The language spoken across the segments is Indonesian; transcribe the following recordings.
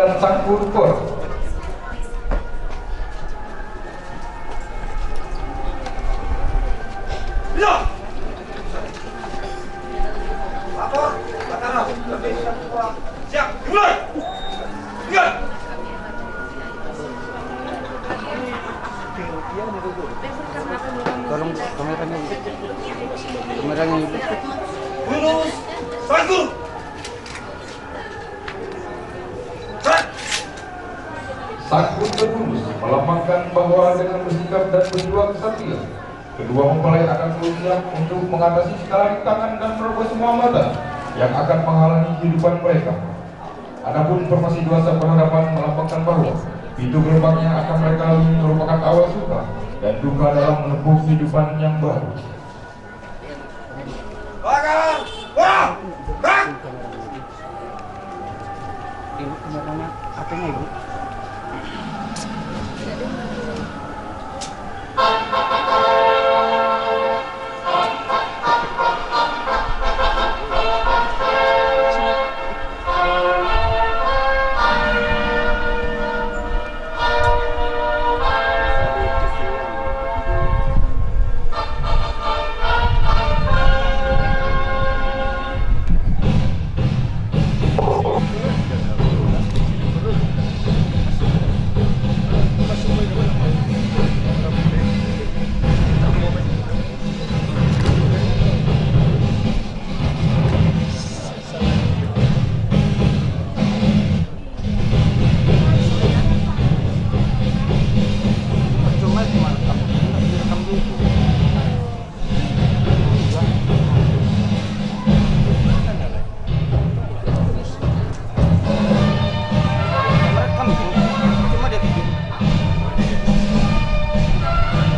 dan sang kurkur. Siap, dimulai. Ingat. Tolong kameranya Lurus, satu. Sang kurkur melambangkan bahwa dengan bersikap dan berjuang kesatria, kedua mempelai akan selalu siap untuk mengatasi segala rintangan dan meroboh semua mata yang akan menghalangi kehidupan mereka. Adapun formasi dewasa berhadapan melambangkan bahwa pintu gerbang yang akan mereka lalui merupakan awal suka dan duka dalam menempuh kehidupan yang baru. Bakar, wah, rak. Ibu kameranya apanya ibu?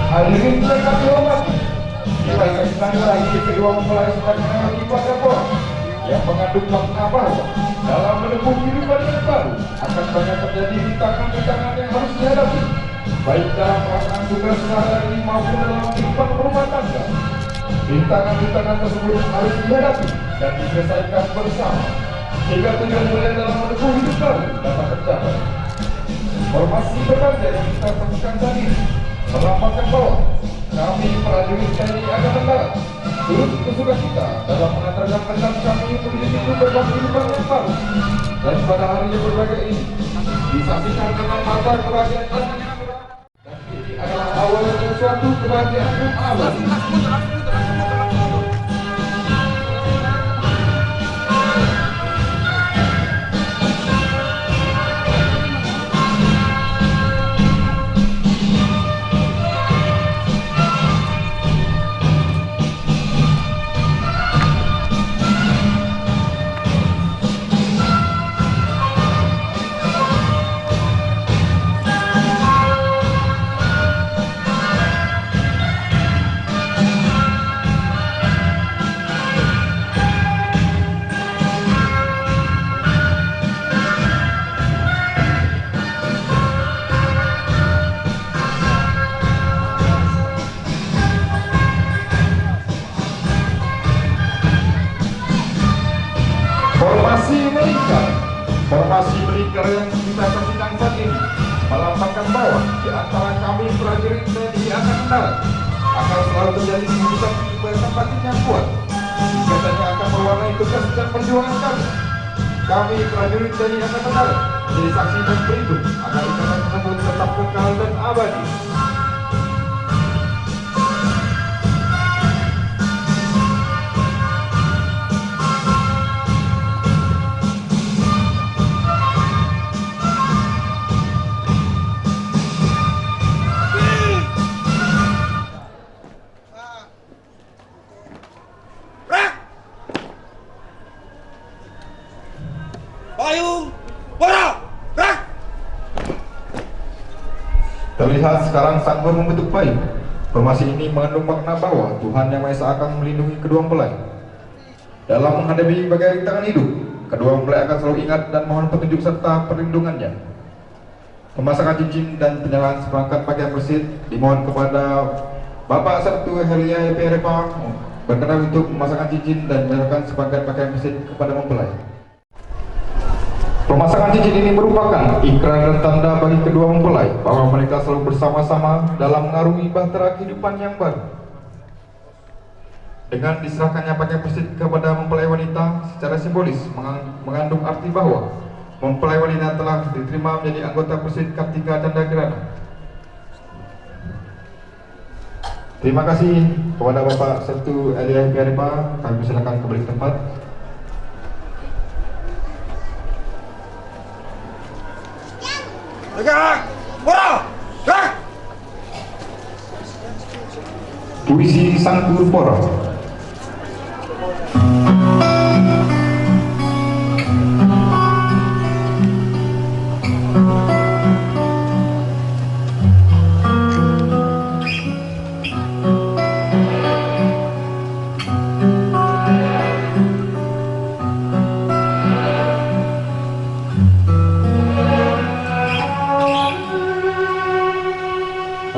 Hadirin yang kami hormati, kita saksikan lagi kedua mempelai sedang mengalami ibadah doa yang mengandung makna bahwa dalam menempuh kehidupan yang baru akan banyak terjadi rintangan-rintangan yang harus dihadapi, baik dalam pelaksanaan tugas sehari-hari maupun dalam kehidupan rumah tangga. Rintangan-rintangan tersebut harus dihadapi dan diselesaikan bersama sehingga tujuan mulia dalam menempuh hidup baru dapat tercapai. Formasi berbeda yang kita saksikan tadi melambangkan bahwa kami prajurit TNI Angkatan Darat turut bersuka cita dalam mengantarkan rekan kami menuju pintu gerbang kehidupan yang baru, dan pada hari yang berbahagia ini disaksikan dengan mata kebahagiaan dan ini adalah awal dari suatu kebahagiaan yang abadi. Formasi melingkar yang kita saksikan saat ini melambangkan bahwa di antara kami prajurit TNI Angkatan Darat akan selalu terjadi keputusan bertempat yang kuat, biasanya akan mewarnai tugas dan perjuangan kami. Kami prajurit TNI Angkatan Darat menjadi saksi dan pelindung agar ikatan tersebut tetap kekal dan abadi. Payung, warna, rak. Terlihat sekarang sang guru membentuk payung. Formasi ini mengandung makna bahwa Tuhan Yang Maha Esa akan melindungi kedua mempelai. Dalam menghadapi berbagai rintangan hidup, kedua mempelai akan selalu ingat dan mohon petunjuk serta perlindungannya. Pemasangan cincin dan penyerahan seperangkat pakaian bersih dimohon kepada Bapak Sertu Helia Perepa berkenan untuk memasangkan cincin dan menyerahkan seperangkat pakaian bersih kepada mempelai. Pemasangan cincin ini merupakan ikrar dan tanda bagi kedua mempelai bahwa mereka selalu bersama-sama dalam mengarungi bahtera kehidupan yang baru. Dengan diserahkannya pakai persit kepada mempelai wanita secara simbolis mengandung arti bahwa mempelai wanita telah diterima menjadi anggota persit Kartika Canda Kirana. Terima kasih kepada Bapak Sertu Elia Piaripa. Kami silakan kembali ke tempat. Gerak! Pora! Gerak! Puisi Sangkur Pora.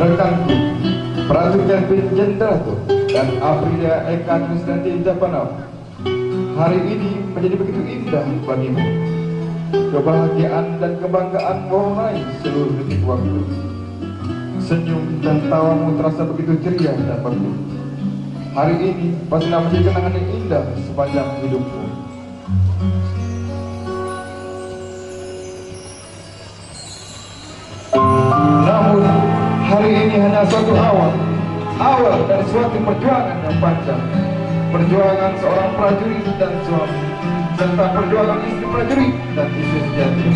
Rekanku, Pratu Kelvin Jendrato dan Aprilia Eka Kristanti Japanau, hari ini menjadi begitu indah bagimu. Kebahagiaan dan kebanggaan mewarnai seluruh detik waktu. Senyum dan tawamu terasa begitu ceria dan merdu. Hari ini pastilah menjadi kenangan yang indah sepanjang hidupmu. Namun hari ini hanya suatu awal dari suatu perjuangan yang panjang. Perjuangan seorang prajurit dan suami, serta perjuangan istri prajurit dan istri sejati.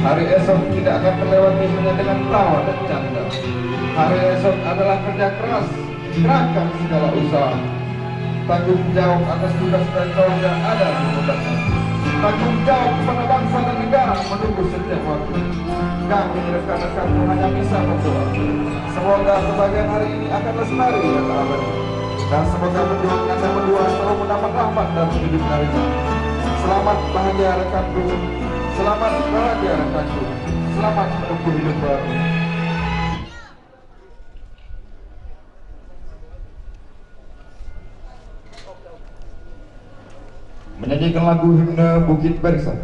Hari esok tidak akan terlewati hanya dengan tawa dan canda. Hari esok adalah kerja keras, gerakan segala usaha, tanggung jawab atas tugas dan keluarga ada di pundaknya. Tanggung jawab kepada bangsa dan negara menunggu setiap waktu. Kami rekan-rekanmu hanya bisa berdoa. Semoga kebahagiaan hari ini akan lestari dan abadi. Dan semoga perjuangan Anda berdua selalu mendapat rahmat dalam hidup kalian. Selamat bahagia rekanku. Selamat bahagia rekanku. Selamat menempuh hidup baru. Menyanyikan lagu himne Bukit Barisan.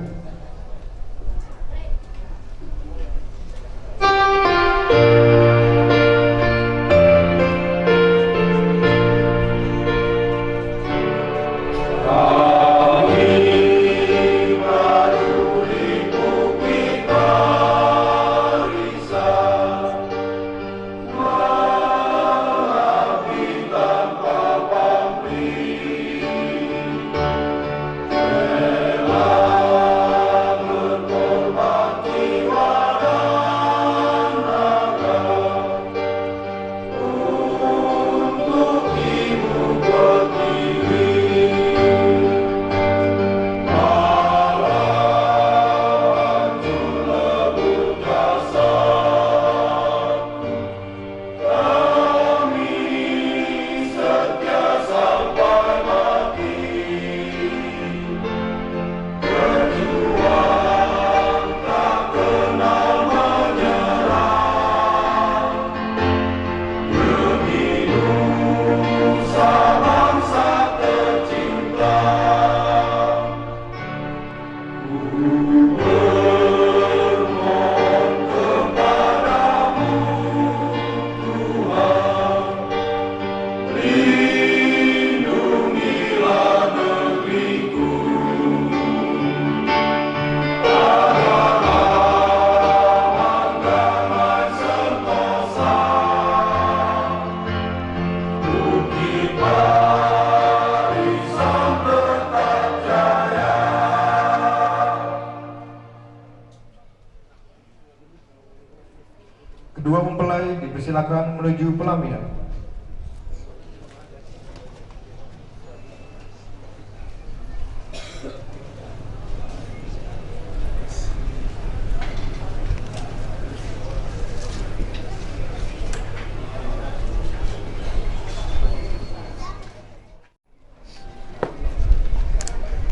Kedua mempelai dipersilakan menuju pelaminan.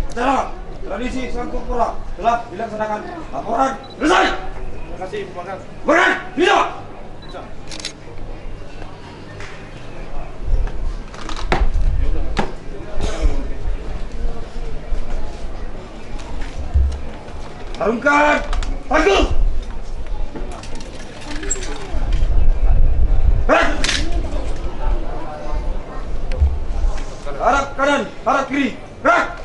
Acara tradisi Sangkur Pora telah dilaksanakan. Laporan selesai. Terima kasih, Komandan. Komandan, bisa. Harungkan tanggul. Gerak. Harap kanan, harap kiri. Gerak.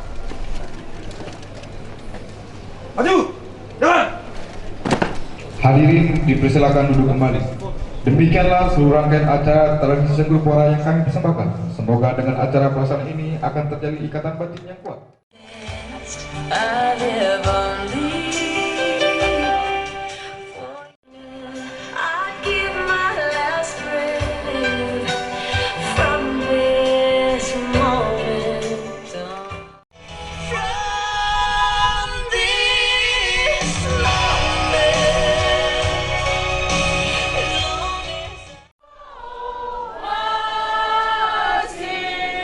Maju. Jalan. Hadirin dipersilakan duduk kembali. Demikianlah seluruh rangkaian acara tradisi Senggol Pora yang kami persembahkan. Semoga dengan acara pelaksanaan ini akan terjadi ikatan batin yang kuat. I live only for you. I'd give my last breath from this moment on. From this moment, as long as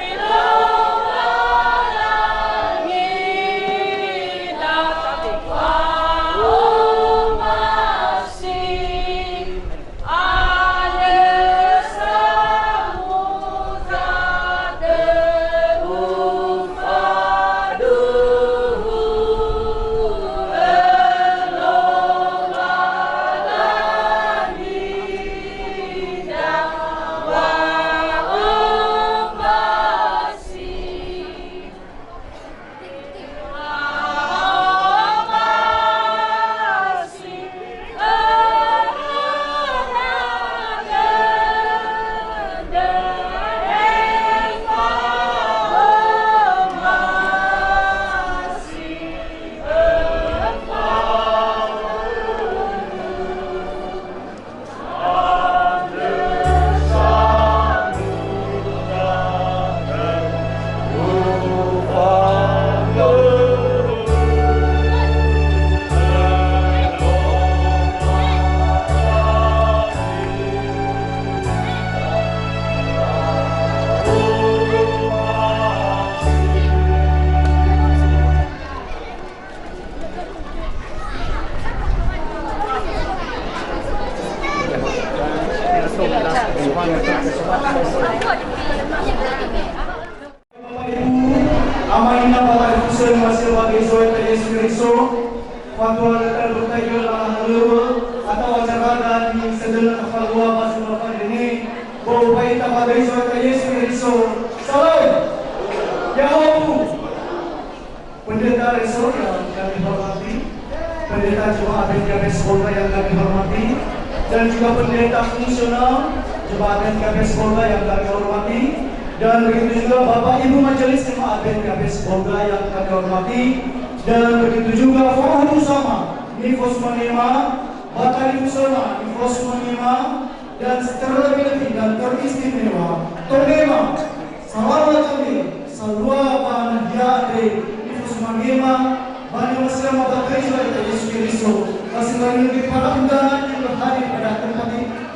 Amain na Bapak Ibu masih bagi Zoe Yesus Kristus, fatwa letter bertajuk Haleluya atau acara dan sedang fatwa masih Bapak ini, bahwa kita bagi Zoe Yesus Kristus. Salam, Yahoo, Pendeta Resor yang kami hormati, Pendeta Jemaat PKB Sekolah yang kami hormati, dan juga Pendeta Fungsional Jemaat PKB Sekolah yang kami hormati. Dan begitu juga Bapak Ibu Majelis Jemaat PKB Sekolah yang kami hormati, dan begitu juga forum bersama Nifos Menima, Batari Usama, Nifos Menima, dan secara lebih dan teristimewa Togema, Salawat kami, Salwa Banadiade, Nifos Menima, Bani Muslim Batari Yesus Kristus, masih lagi para undangan yang berhadir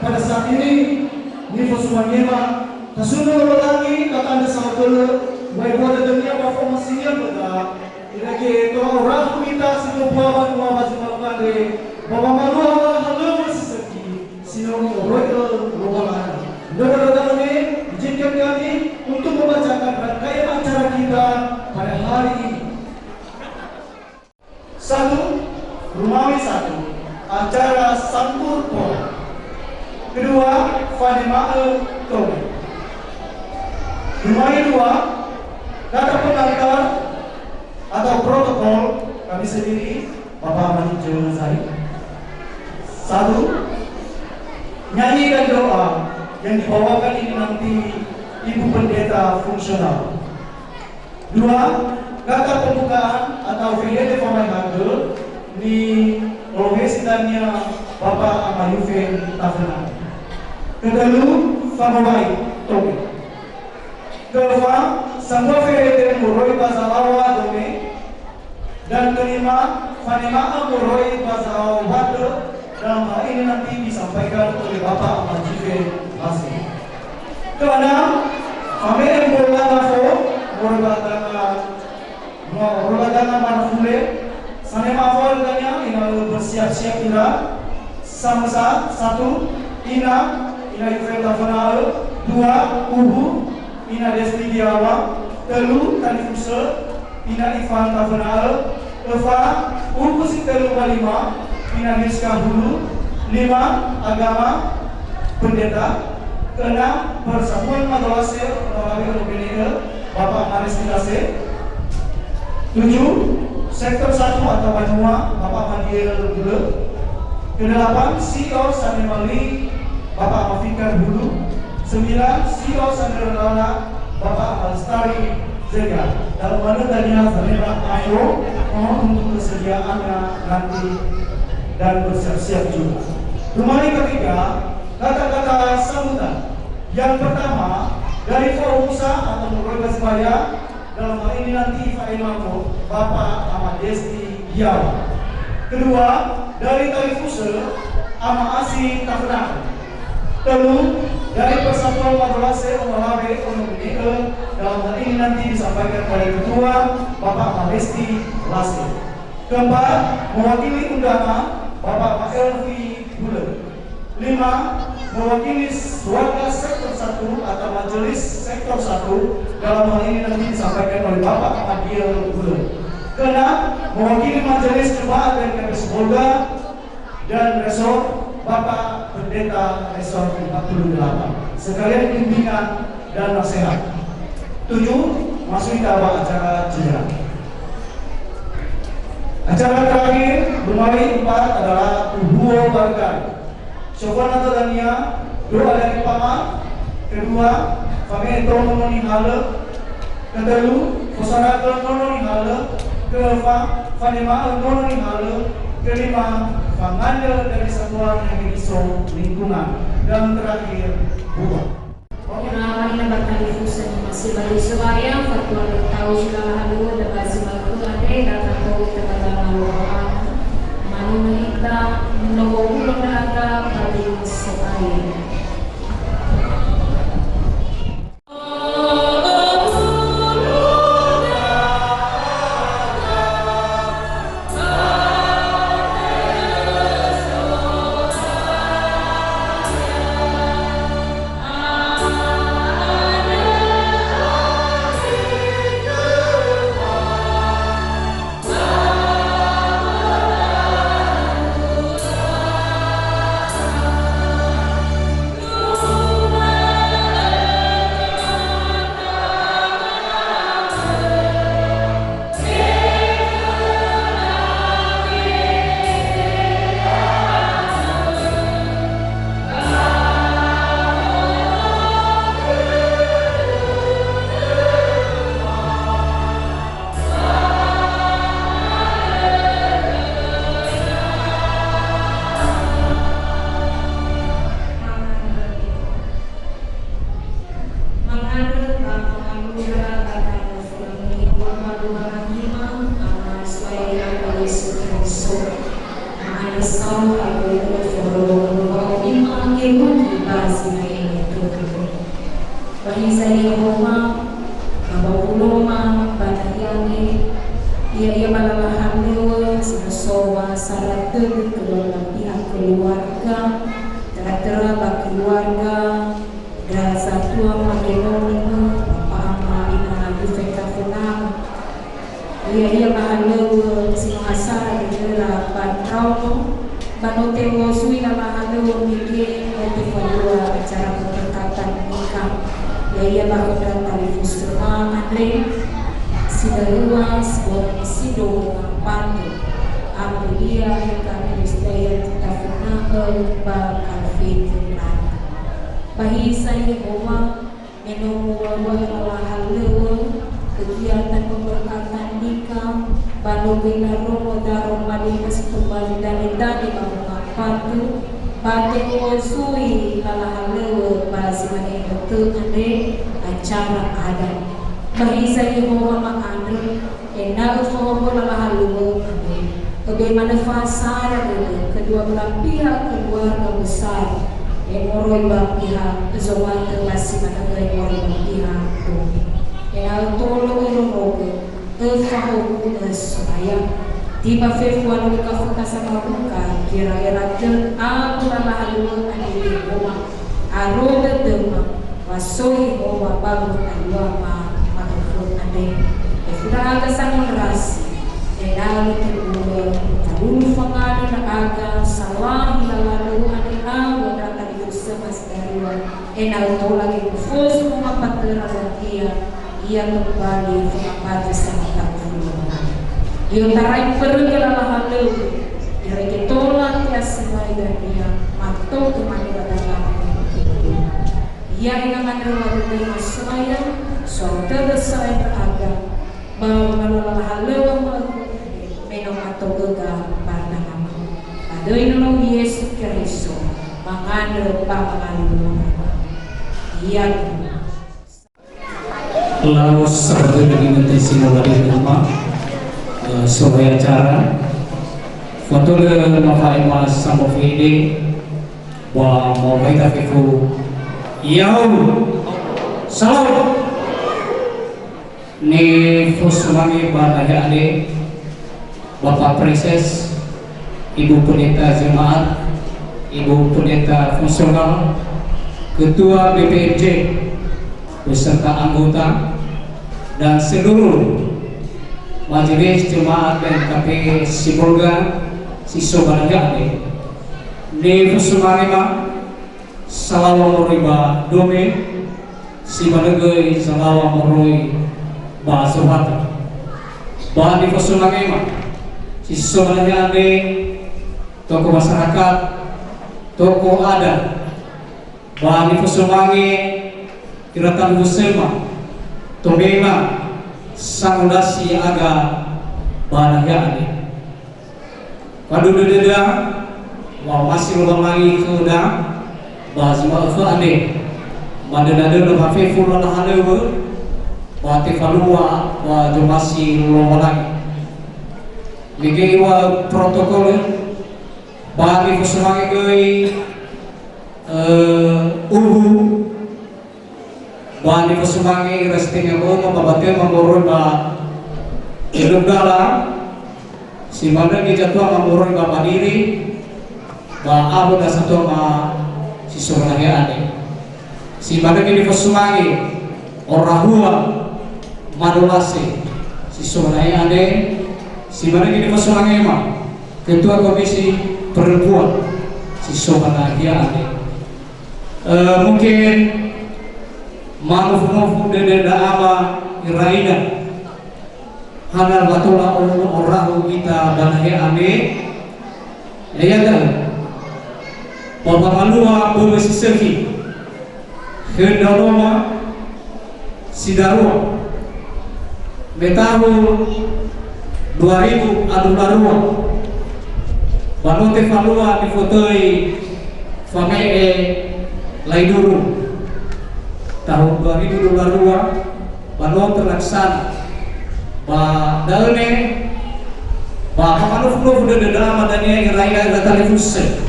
pada saat ini, Nifos Menima. Nasunod lagi kata anda sama dulu, baik pada dunia performasinya betul. Lagi itu orang kita semua buat masih melakukan deh. Bapak malu hal seseki, sinong royal rombongan. Dapat ini izinkan kami untuk membacakan rangkaian acara kita pada hari ini. 1. Rumawi 1, acara Sambur Pora. 2. Fanemae Toge. Rumawi 2, kata pengantar atau protokol kami sendiri, Bapak Manajer Zaid. 1. Nyanyi dan doa yang dibawakan ini nanti Ibu Pendeta Fungsional. 2. Kata pembukaan atau video pemahaman di lokasinya Bapak Amayufen Tafena. Kedua, Fanobai Toge. Kedua, Sangwa Fede Muroi Bazalawa Dome. Dan kelima, Fanema Muroi Bazalawa Wade. Dalam hal ini nanti disampaikan oleh Bapak Amajife Masih. Keenam, Famere Murlana Fo, Murladana Manafule. Sanema Awalnya ina bersiap-siap ina. Samsa 1, Ina Yufen Tafanal. 2, Ubu Ina Desti Diawa. 3, Tanifuse Ina Ivan Tafanal. Eva, Urkus Telu Kalima, Pinagis Kahulu, 5. Agama, Pendeta, ke-6. Persatuan Madrasah Olahraga Indonesia, Bapak Maris Kilase, 7. Sektor 1 atau Banua, Bapak Madiel Gule, ke-8. CEO Sanemali, Bapak Mafikar Hulu, 9. CEO Sanderlala, Bapak Alstari Zega. Dalam mana tadinya Zanera Ayo, mohon untuk kesediaannya nanti dan bersiap-siap juga. Kembali ketiga, kata-kata sambutan. Yang pertama, dari Forum Pusat atau Keluarga Sebaya, dalam hal ini nanti Pak Imam Bapak Ahmad Desti Biawa. Kedua, dari Tari Fuse, Ama Asi Tafenang. Telu, dari Persatuan Madrasah Olahraga Indonesia, dalam hal ini nanti disampaikan oleh Ketua Bapak Ahmad Desti Lase. Keempat, mewakili undangan Bapak Pak Elvi Gule. 5. Mewakili warga sektor 1 atau majelis sektor 1, dalam hal ini nanti disampaikan oleh Bapak Madiel Gule. ke-6, mewakili majelis jemaat dan KPS Polda dan resor Bapak Pendeta Resor 48, sekalian bimbingan dan nasihat. 7. Masuk ke acara jeda. Acara terakhir bermari 4 adalah Uhuo Barkai. Sopan atau Dania, doa dari Pama. Kedua, kami itu menoni hale. Kedua, Fosara ke menoni hale. Keempat, Fanima menoni hale. Kelima, Pangandel dari Satuan Ekonomi Lingkungan. Dan terakhir, Buah. Kenapa ini bakal difusan masih bagi supaya fatwa tahu segala hal dan bagi waktu ada dan tahu kepada orang mana kita menunggu lembaga bagi supaya. Bagaimana fasa kedua belah pihak keluarga besar yang orang pihak kezoan termasih pada orang pihak tu yang tolong iromoga terfaham supaya tiba Februari kafuka sama buka kira-kira ter aku lalu ada rumah aroda demam wasoi rumah baru kedua ma makhluk ada sudah agak sangat ras Enalo tegura Tabulu fangani na aga Salah hilalalu anilaw Wadata di kusamas dariwa Enalo lagi kufos Mga patera wakia Ia kembali Kemapati sa matagulungan Yung taray perlu kilalahan lu Dari ketolan Kaya semai dan dia Mato kemani wadala Ia ingaman rumah dari masaya So terdesain teraga Bahwa mengalalahan lewat Menong atau gagal pada nama Pada inolong Yesus Kristo Mengandung pangalaman Ia Lalu seperti dengan simulasi di rumah sebagai acara foto dengan Bapak Mas Sambo Fide bahwa mau baik tapiku yau salam ni fusmami bahaya ade Bapak Princess, Ibu Pendeta Jemaat, Ibu Pendeta Fungsional, Ketua BPMJ, beserta anggota dan seluruh Majelis Jemaat dan KP Sibolga, Siso Barangane, Ni Fusumarima, Salawa Moriba Dome, Sibalagay Salawa Moroi Basuhata, Bani Fusumarima. Siso Barangane, tokoh masyarakat, tokoh adat, Bani Fusumangi, Kiratan Musema, Tomena, Sangudasi Aga, Barangane. Padu deda, mau masih lubang lagi ke udah, bahas mau ke ane, mandada lo hafe full lah halewe, bati falua, jomasi lubang lagi. Bagi wa protokol bagi kusumangi gay bagi kusumangi restingnya ko mababate mangurun ba ilog dala si mana gijatwa mangurun ba mandiri ba abo na satu ma si sumangi ane si mana gini kusumangi orahua madulase si sumangi ane si mana gini Fusumangi emang Ketua Komisi Perempuan si Sobahagia ade mungkin maaf deda ama iraina hanal batula orang kita Bahagia ade lihat Bapak Malua Bumesi Seki Hendaloma Sidarua Betahu 2000 adu larua Banote falua di fotoi Famee Laiduru tahun 2000 larua Banote terlaksana Ba daune Ba pamanuf-nuf de dalam adanya iraya gatalifuse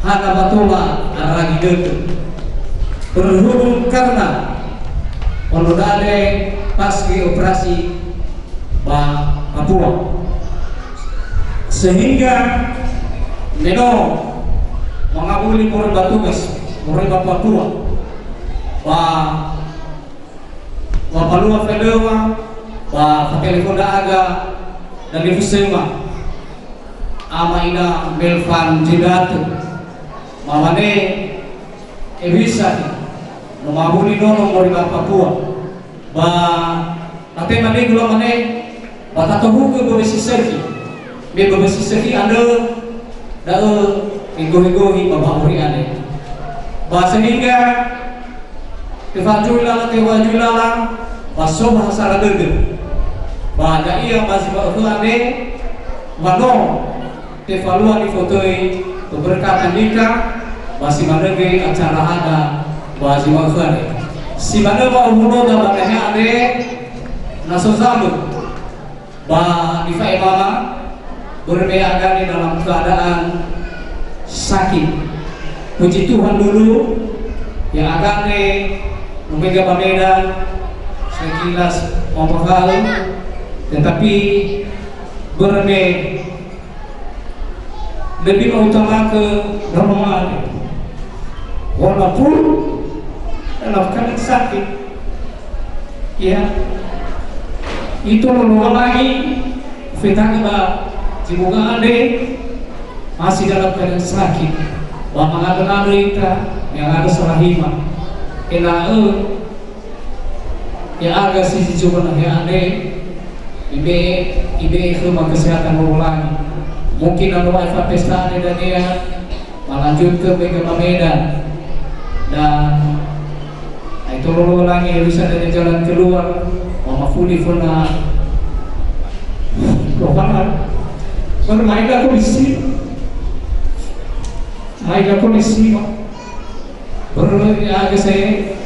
Hana batula aragi detu berhubung karena Pondodade paski operasi Ba Papua sehingga Neno mengabuli murid batugas murid Papua Papua Fedewa Pakelifonda Aga dan Ifusema ama ina Belvan Jidatu mamane ebisa mengabuli nono murid Papua tapi mane gula mane batatohu ke bersiseki anda dah ego-ego bapak uri ane bahasa hingga tewajulala baso bahasa radege bahasa iya masih bapak ane mano tevalua di fotoi keberkatan nikah masih madege acara ada bahasa bapak ane si mana mau muda bakanya ane naso zamu di Faimama berbeakan di dalam keadaan sakit. Puji Tuhan dulu yang akan memega pameda sekilas memahal, tetapi berbe lebih utama ke Ramadan. Walaupun dalam keadaan sakit, ya. Itu lagi Fitani ba cibuga ade masih dalam keadaan sakit. Wa mengada-ngada kita yang ada salahima. Ina ya agak sisi coba ya ade ibe rumah kesehatan mengulangi. Mungkin anu wifi pesta dan dia melanjut ke Medan dan itu ulangi bisa dari jalan keluar. Mama Fuli pernah bermain kondisi beragak saya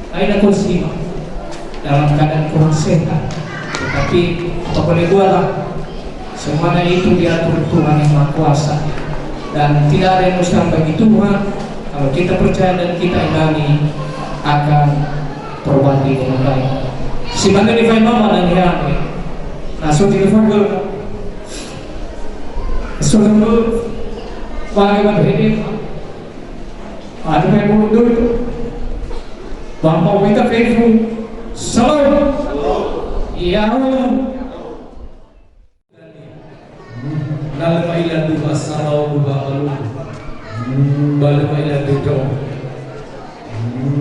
ada kondisi dalam keadaan kurang sehat, tetapi apa boleh buat lah, semuanya itu diatur Tuhan yang Maha Kuasa dan tidak ada yang mustahil bagi Tuhan. Kalau kita percaya dan kita imani akan terbagi dengan baik. Si bangga di mama dan dia langsung telepon suruh bagaimana ini ada yang mundur itu bapak minta Facebook salam iya lalu ila dua sarau babalu balu ila dua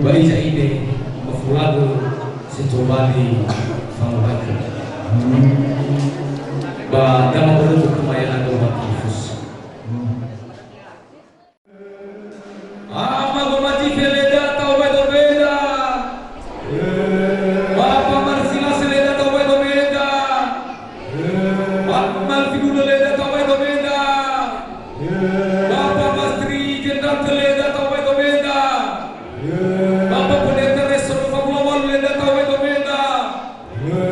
baisa ini mafuladu situbali famahaki ba dama beruntuk kemayan atau matifus ama gomati feleda tau bedo beda bapa marsila seleda tau bedo beda bapa malfiguna leda tau bedo beda bapa mastri jenderal seleda tau bedo beda bapa pendeta resor fabulawal leda tau bedo beda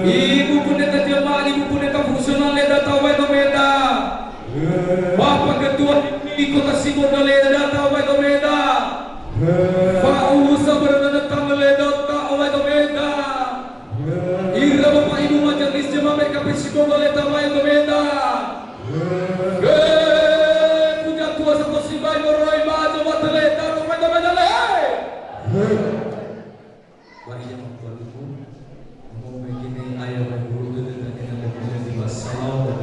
ibu pendeta jemaah ibu pendeta fungsional leda tau bedo beda bapa ketua di kota Singor leda tau bedo beda Pak Usa bernatang leda tau bedo beda ira bapak ibu majelis jemaah mereka psikologi leda tau bedo beda puja tua satu sibai moroi bajo bateleta tau bedo beda le mari jemaah berluku mau begini ayah berguru dengan yang di masalah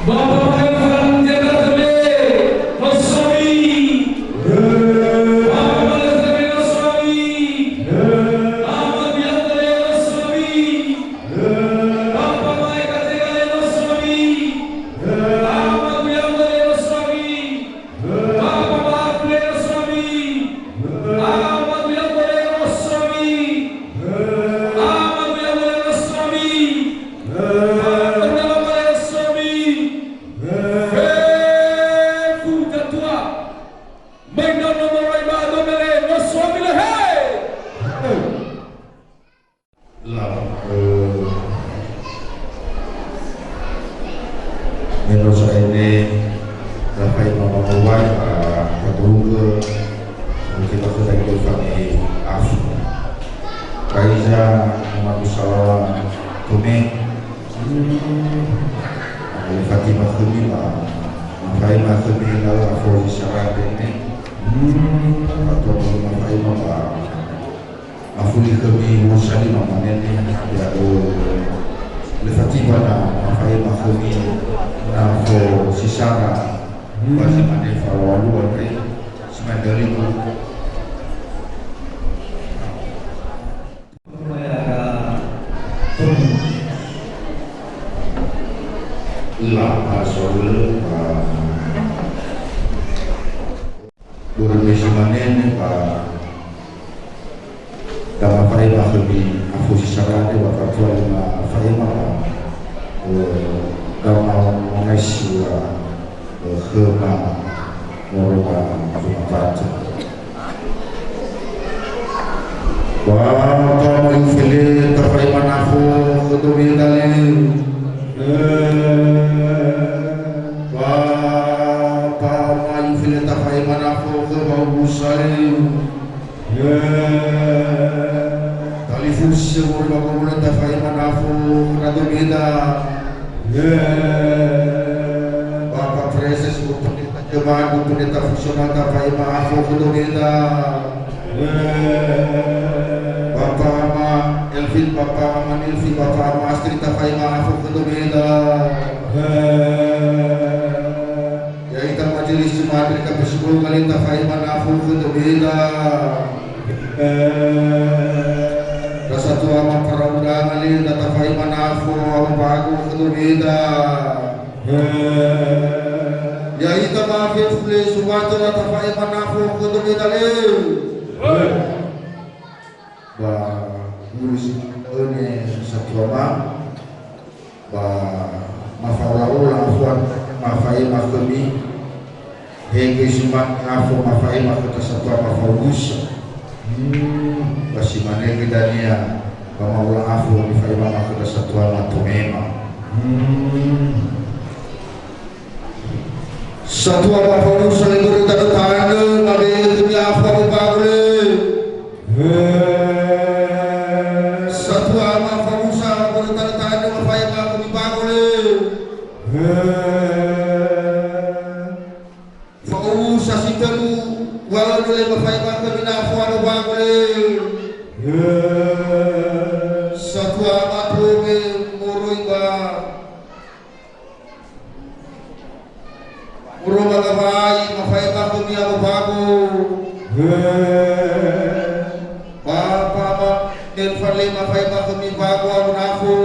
Bapak Menhan Jenderal Nosrawi Bapak Menhan Nosrawi Ahmad Biantale Nosrawi Bapak Maika Tegale Nosrawi Ahmad Biantale Nosrawi Bapak Maafle Nosrawi Ahmad Biantale Nosrawi Ahmad Biantale Nosrawi menurut saya ini rapai mama mawai kadung kita sudah kami af Kaiza Muhammad Salam Tumi Fatimah Khumi Fatimah Khumi lalu Afrozi Syarat ini atau Fatimah Afuli Khumi Musali Mama Nene ya Fatimah Fatimah Khumi Afro Sisara Basi Mane Fawalu Wate Semandari Lama soal Burmesi Manen Dama Fatimah Khumi Afro Sisara Dewa Fatua Lima Fatimah Dama Malaysia Khema Morba Jumat Bapak Malaysia Fatimah Afro Khutumi Dalil Bapak Malaysia Fatimah Afro Khema Busari Talifus Morba Komuna Fatimah Afro Radumida Bapak Preses Pendeta Jemaat Pendeta Fungsional Fatimah Afro Khutumi Bapak Ama Elvin, Bapak Aman Elvin, Bapak Ama Astri Tafaima Afuk Kedubeda. Ya kita majelis Jumat mereka bersepuluh kali Tafaima Afuk Kedubeda. Rasa tua Ama para undangan ini Tafaima Afuk Afuk Kedubeda. Ya kita maafin boleh suatu la Tafaima Afuk Kedubeda le. Ba ngurus ini satu ama ba mafaulau langsung mafai makemi hege simak ngafu mafai makata satu ama faulus basi mana kedania ba maula afu mafai makata satu ama tumema satu ama faulus saling bertanda nabi dunia afu bagule satu ama farusa bertanda mafai makemi bagule farusa sitalu walau dule mafai makemi nafu anu bagule satu ama tume muruiba muruba gabai mafai makemi anu bagu Bapak dan Fadli mafai makemi bagu anu nafu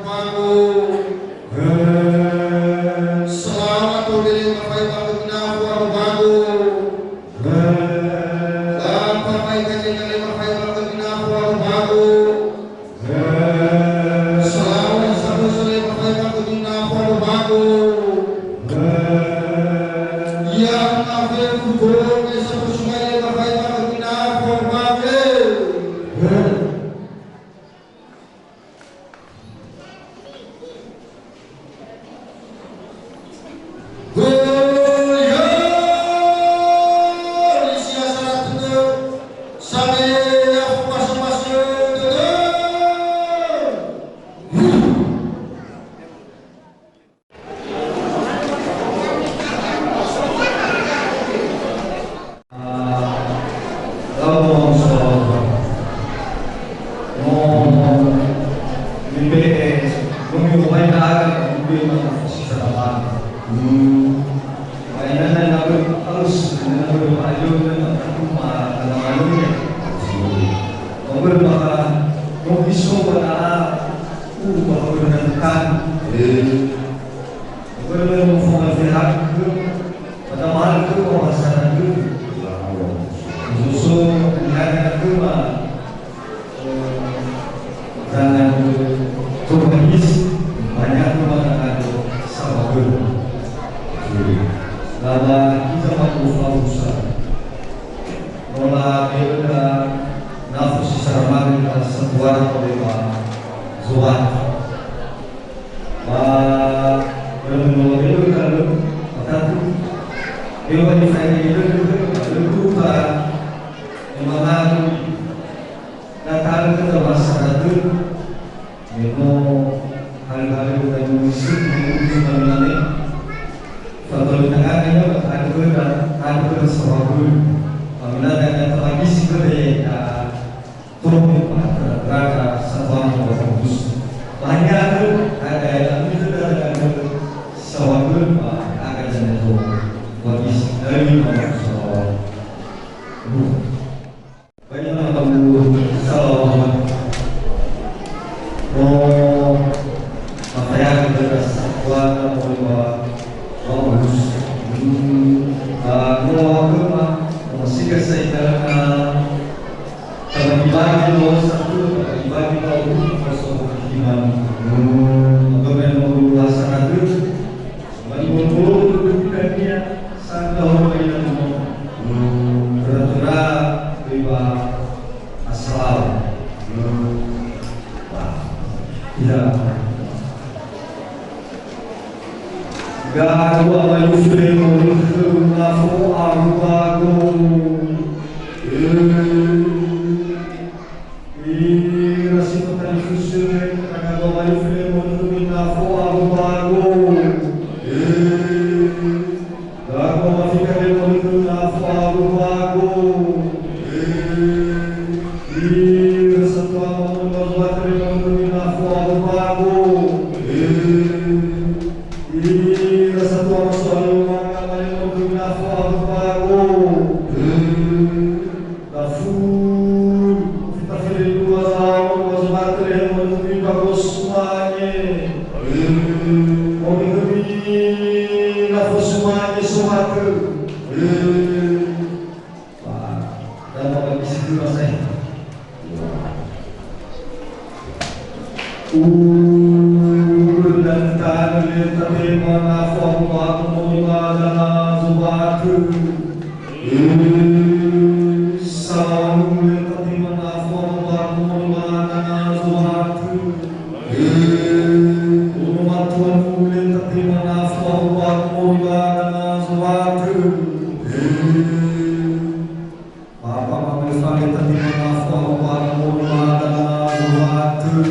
bagu selamat dulu mafai makemi nafu anu bagu Bapak mai kaji kali mafai makemi nafu anu bagu selamat satu sore mafai makemi nafu anu bagu yang nafir kubur besok sungai mafai makemi nafu anu bagu Lagu semuanya. Hobi-hobi nafsu semuanya suatu. Dan apa bisa dulu saya? Dan tanah tapi mana format mulanya suatu. Salam tapi mana format mulanya suatu. Umat Tuhan mulia tapi mana format mulanya suatu. Bapa mengesahkan tapi mana format mulanya suatu.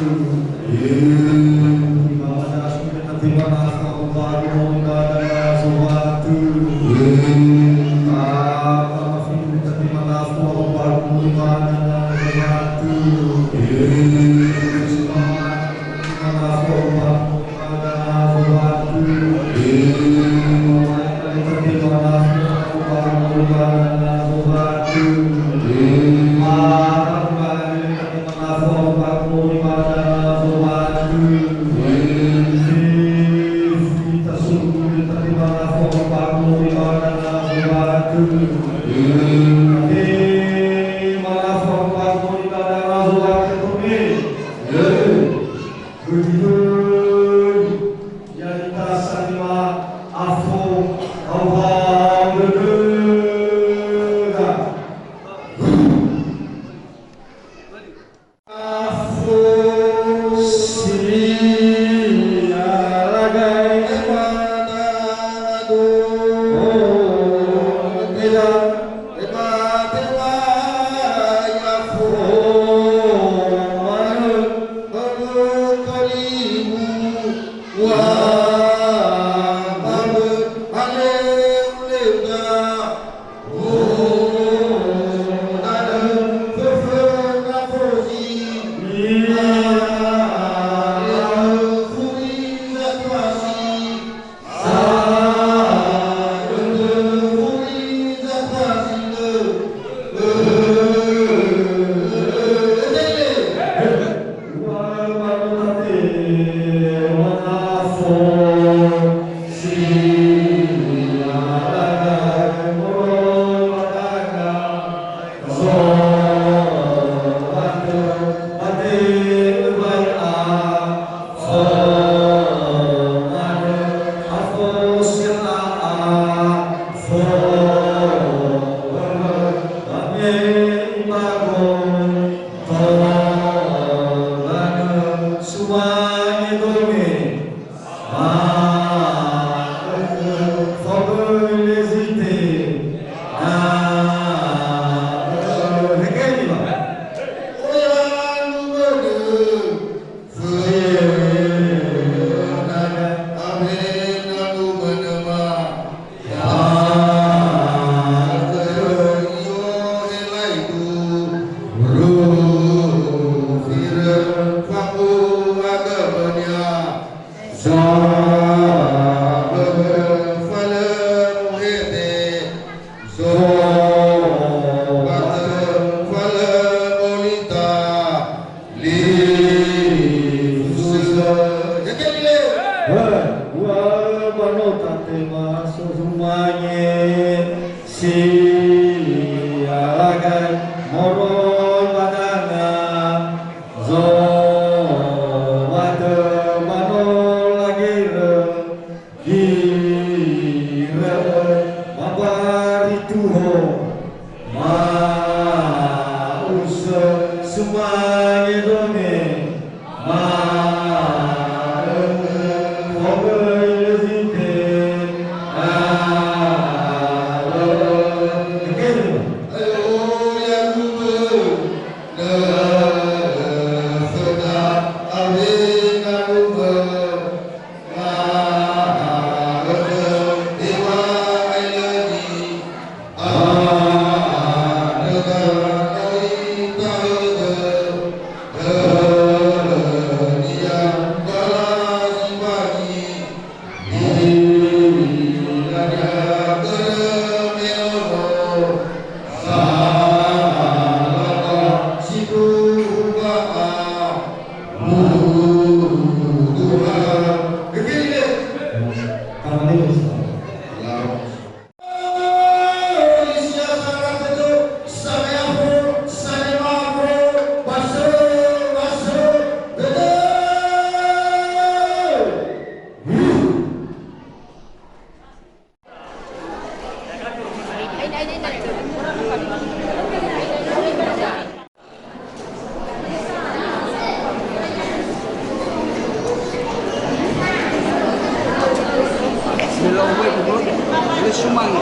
Sumangi.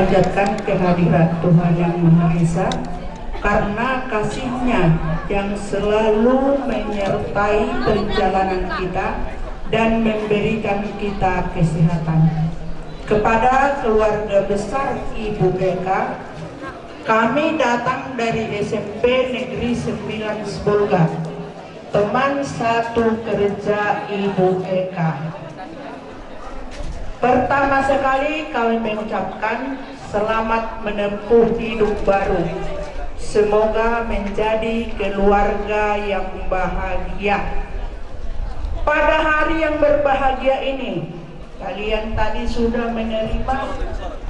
panjatkan kehadirat Tuhan Yang Maha Esa karena kasih-Nya yang selalu menyertai perjalanan kita dan memberikan kita kesehatan. Kepada keluarga besar Ibu Eka, kami datang dari SMP Negeri 9 Sibolga, teman satu kerja Ibu Eka. Pertama sekali kami mengucapkan selamat menempuh hidup baru. Semoga menjadi keluarga yang bahagia. Pada hari yang berbahagia ini, kalian tadi sudah menerima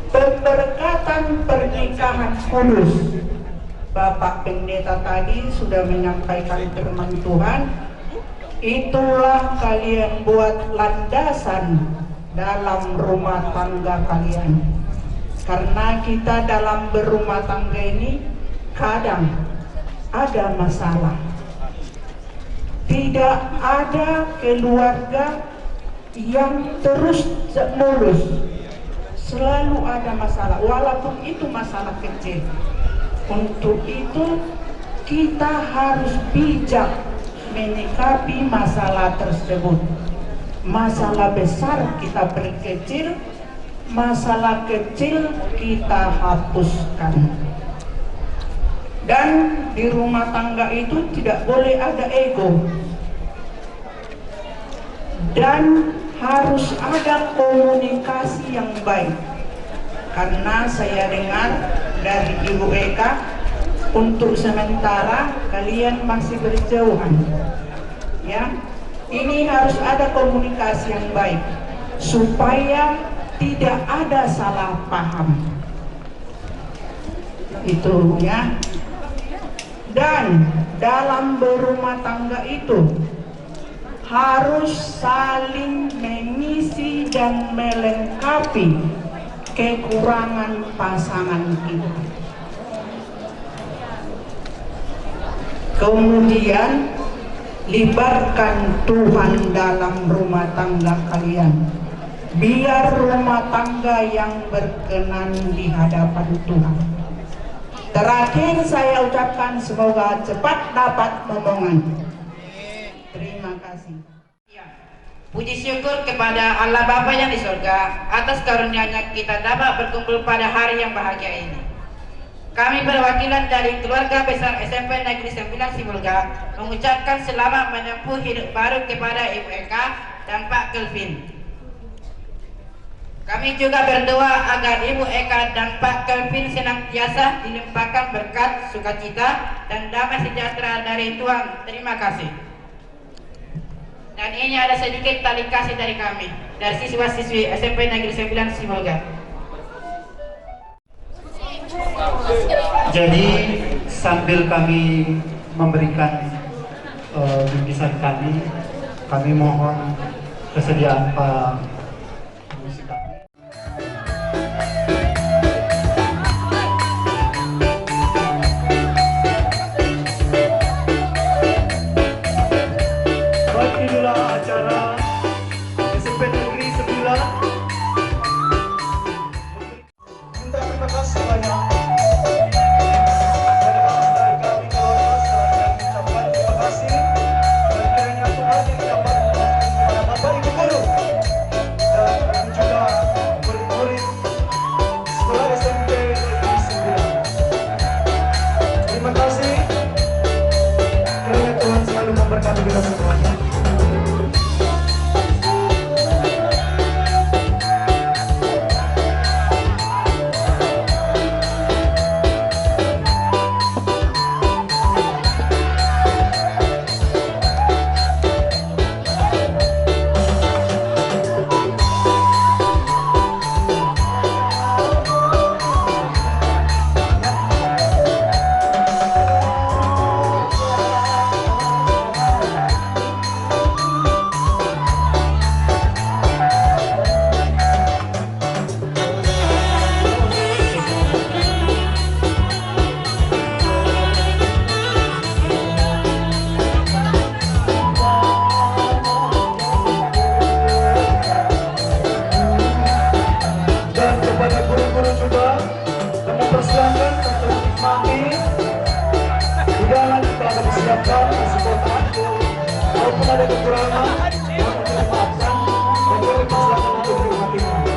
pemberkatan pernikahan kudus. Bapak Pendeta tadi sudah menyampaikan firman Tuhan. Itulah kalian buat landasan dalam rumah tangga kalian. Karena kita dalam berumah tangga ini kadang ada masalah. Tidak ada keluarga yang terus mulus. Selalu ada masalah, walaupun itu masalah kecil. Untuk itu kita harus bijak menyikapi masalah tersebut. Masalah besar kita perkecil, masalah kecil kita hapuskan. Dan di rumah tangga itu tidak boleh ada ego. Dan harus ada komunikasi yang baik. Karena saya dengar dari Ibu Eka, untuk sementara kalian masih berjauhan. Ya. Ini harus ada komunikasi yang baik supaya tidak ada salah paham. Itu ya. Dan dalam berumah tangga itu harus saling mengisi dan melengkapi kekurangan pasangan kita. Kemudian libatkan Tuhan dalam rumah tangga kalian. Biar rumah tangga yang berkenan di hadapan Tuhan. Terakhir saya ucapkan semoga cepat dapat momongan. Terima kasih. Ya. Puji syukur kepada Allah Bapa yang di surga atas karunia-Nya kita dapat berkumpul pada hari yang bahagia ini. Kami perwakilan dari keluarga besar SMP Negeri 9 Sibolga mengucapkan selamat menempuh hidup baru kepada Ibu Eka dan Pak Kelvin. Kami juga berdoa agar Ibu Eka dan Pak Kelvin senantiasa dilimpahkan berkat, sukacita, dan damai sejahtera dari Tuhan. Terima kasih. Dan ini ada sedikit tali kasih dari kami, dari siswa-siswi SMP Negeri 9 Sibolga. Jadi sambil kami memberikan bingkisan kami mohon kesediaan Pak musik kami. Baik, inilah acara SMP Negeri 9. Minta terima kasih banyak. maafkan kesempatan walaupun ada kekurangan, mohon dimaafkan dan kami persilakan untuk menikmatinya.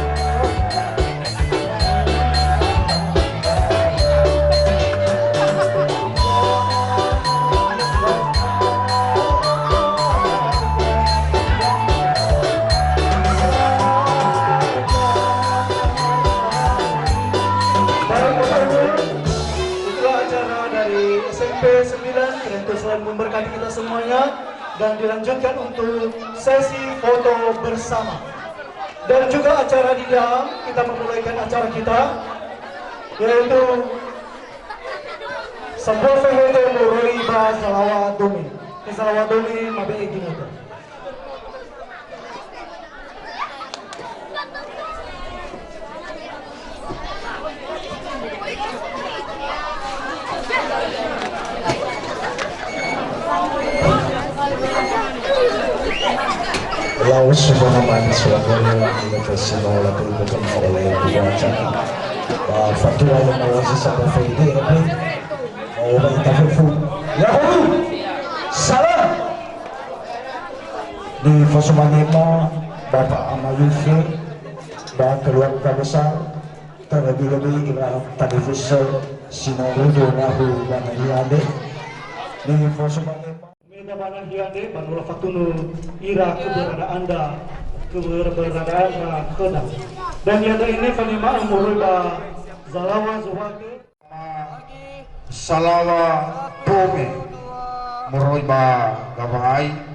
SMP 9 Kiranya selalu memberkati kita semuanya dan dilanjutkan untuk sesi foto bersama. Dan juga acara di dalam kita memulaikan acara kita yaitu sebuah foto Muroi ba Salawa Domi. Salawa Domi mabe ginito. Laos semua naman suaranya kita semua lalu bertemu oleh pembaca faktura yang mewasi sama Fede mau kita fufu ya salam di Fosumanema Bapak Amayufi dan keluarga besar terlebih-lebih Ibrahim Tadifusel Sinorudo Nahu Banayade di Fosumanema Banan hiade banula fatunu ira keberadaan kedang dan yada ini panima umurul ba zalawa zuwake Salawa Pome Muroi ba Gabahai.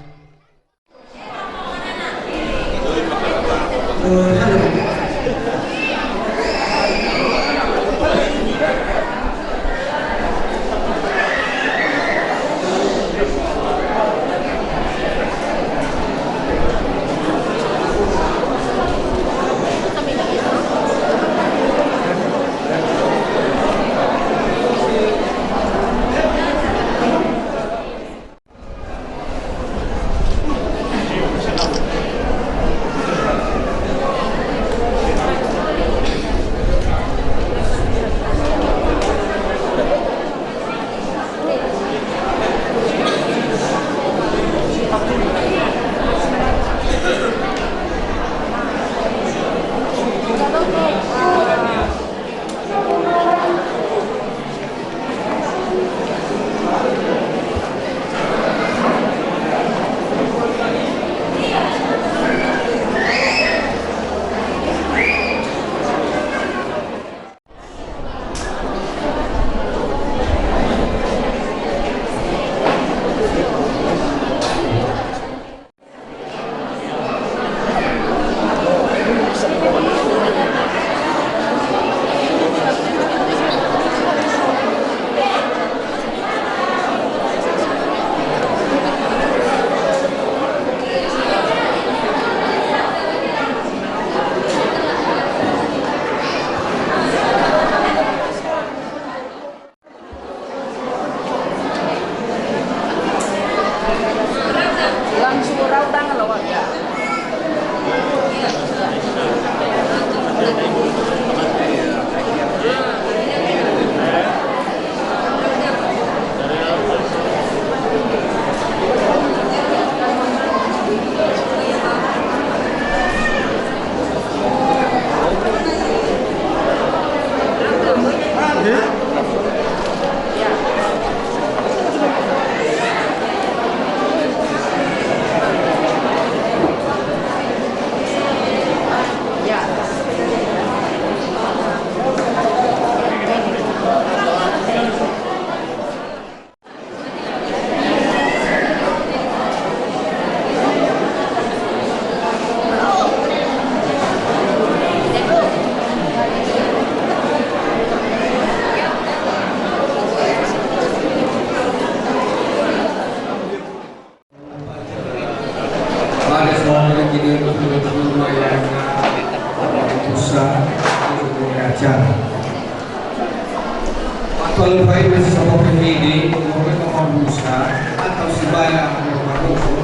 Kalau baik bersama pendidik, mungkin mengabusa atau sebaya mengabusa.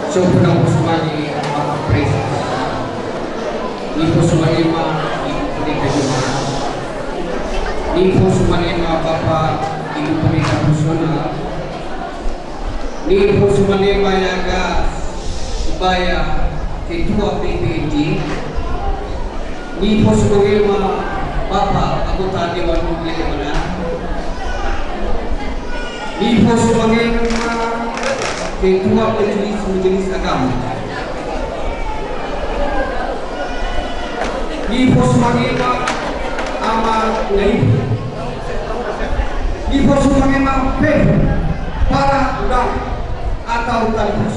So penang sebagai apa presiden, ibu sebagai mana ibu pendidik Nipo sumanema Bapak Ibu Pemerintah Nasional, nipo sumanema yaga Ubaya Ketua PPD, nipo sumanema Bapak Anggota Dewan Pembina, nipo sumanema Ketua Majelis Agama, nipo sumanema Amal Naib, nipo sumanema para udang atau talbus.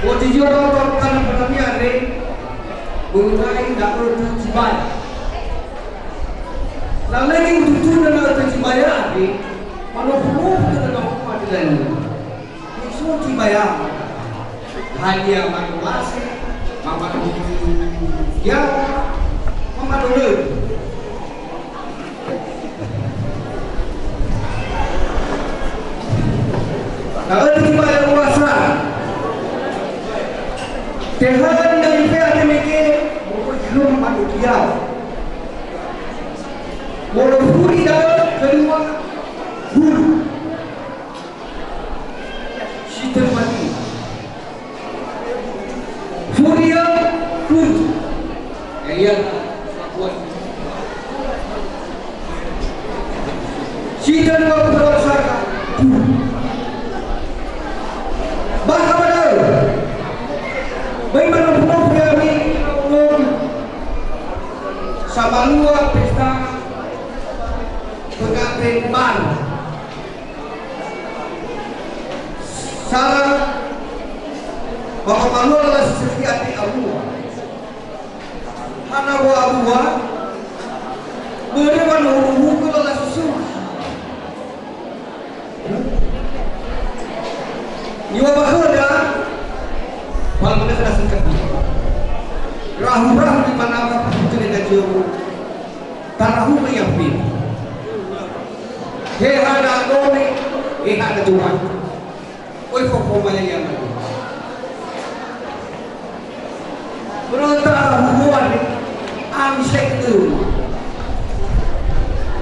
Waktu jodoh kalau pertamian mengenai dapur tercibai. Lalu lagi untuk dalam tercibai lagi, manusia kita nak mati lagi. Semua tercibai. Hanya manusia, manusia, manusia. Kalau tercibai kuasa. Tuhan dari pihak mereka belum manusia. Walaupun dalam kedua guru, kita mati. Furia guru, yang kuat. Kita mau berusaha guru. Bahagia. Bagaimana pun kami sama luar pesta pengantin baru. Salah bahwa malu adalah seperti hati Allah. Hana wa abuwa beriman huruf adalah susu. Nyawa bahagia. Kalau mana sudah singkat rahu-rahu di mana apa pun tidak jauh tarahu yang bin ada doni ada Tuhan oi pokoknya yang ada menurut hubungan amsek itu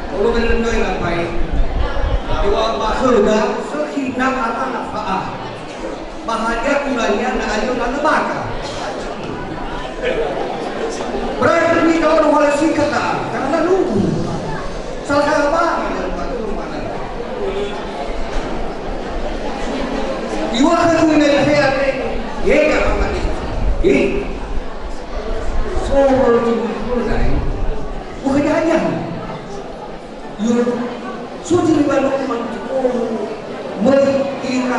kalau benar-benar ngapain dua bahasa sehinam atau nafa'ah bahagia kulanya nak ayo nak lebaka. Berarti ni kalau orang sih kata, karena nunggu. Salah apa? Iwa aku ni leher ni, ye kan mati. Ye, soal ini mulai, bukan hanya. Yo, suci di bawah mantu, mereka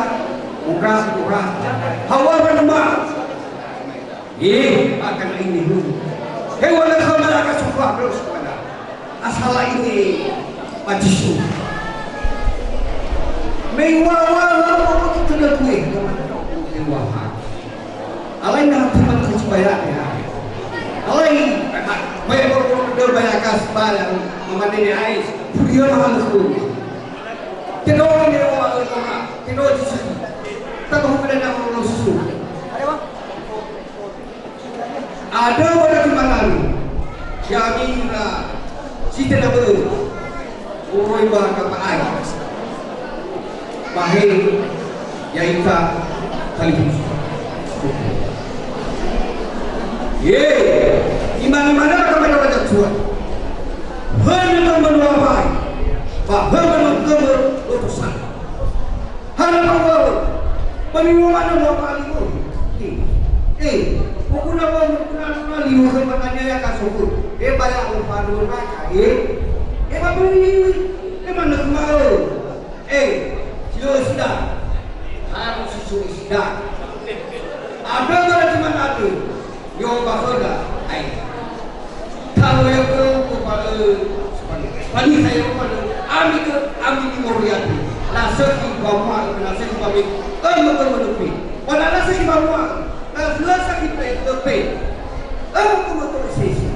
murah, hawa rendah. Akan ini dulu. Hewan yang mereka suka terus pada asal ini majisu. Mewah itu tidak boleh. Mewah. Alai nak teman kesubayaan ya. Alai banyak orang banyak kasbar yang memandiri ais. Dia mahal tu. Tidak orang yang mahal orang. Tidak orang. Tak tahu pada nama orang susu. Ada orang di mana ni? Yang ini si tidak ber, orang bah kapal air, bahaya, yang kita kali ini. Ye, di mana-mana kami ada jatuh. Hanya tambah dua bayi, bahaya menunggu utusan. Hanya tambah, penyuapan dua kali buku nama liu kematanya ya kasur. Banyak orang mereka. Apa ini? Mana kemau? Sudah. Harus sudah. Ada orang cuma ada. Yo bahagia. Kalau yang kepada pani saya kepada ami moriati. Nasi bawa, nasi kami. Menupi. Pada nasi bawa. Selasa kita itu pay. Aku betul sih.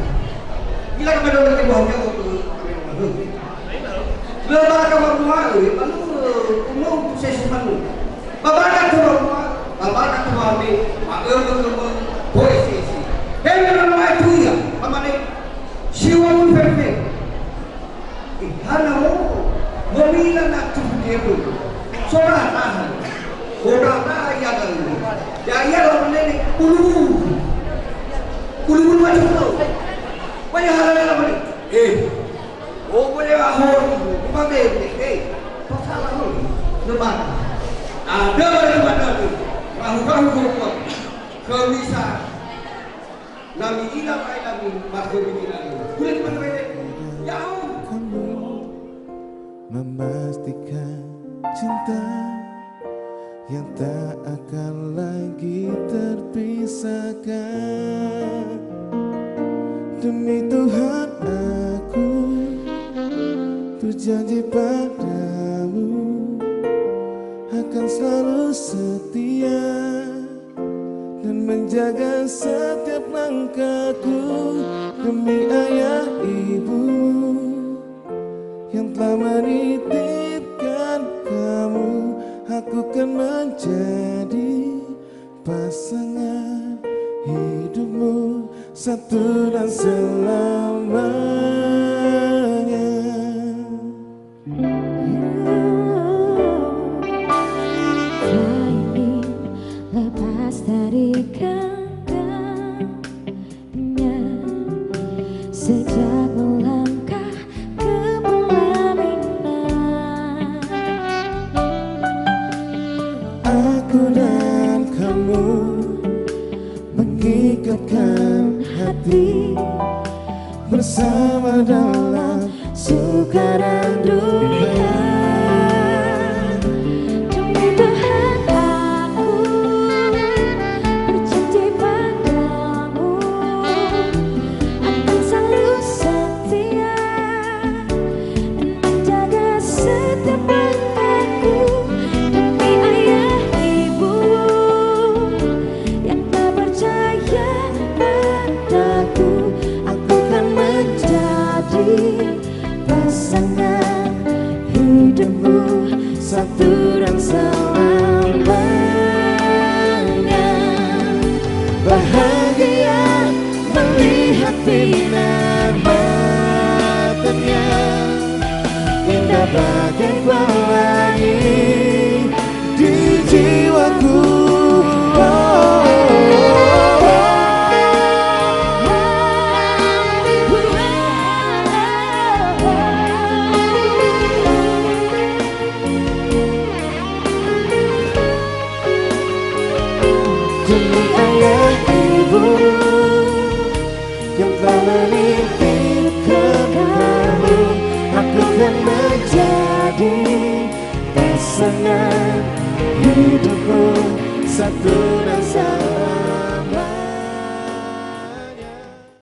Bila kepada orang yang bawa aku, lebar kamu rumah, lalu sesi mana? Bapak tu kami, aku boleh sesi. Hei, orang itu ya, apa ni? Siwa pun perfect. Kebilang nak cuci itu. Sorak tahan. Orang tak ayah kan. Ya ayah orang ini Kulu macam tu. Banyak hal yang apa ni? Oh boleh ahor. Bukan deh. Pasal apa ni? Lebat. Ada mana tu? Rahu kau. Kau bisa. Nami ilah nami masuk ilah. Boleh mana boleh? Ya. Memastikan cinta yang tak akan lagi terpisahkan. Demi Tuhan aku berjanji padamu akan selalu setia dan menjaga setiap langkahku. Demi ayah ibumu yang telah menitipkan kamu, aku kan menjadi pasangan hidupmu satu dan selamanya. Tak ingin lepas dari genggamnya sejak melangkah ke pelaminan. Aku dan kamu mengikatkan hati bersama dalam suka dan duka. Demi Tuhan aku berjanji padamu akan selalu setia dan menjaga setiap langkahku. Demi ayah ibu yang tak percaya padaku, aku kan menjadi pasangan hidupmu satu dan selamanya. Bahagia melihat sinar matanya, indah bagai pelangi di jiwaku. Demi ayah ibu yang telah menitipkan kamu, aku kan menjadi pasangan hidupku satu dan satu.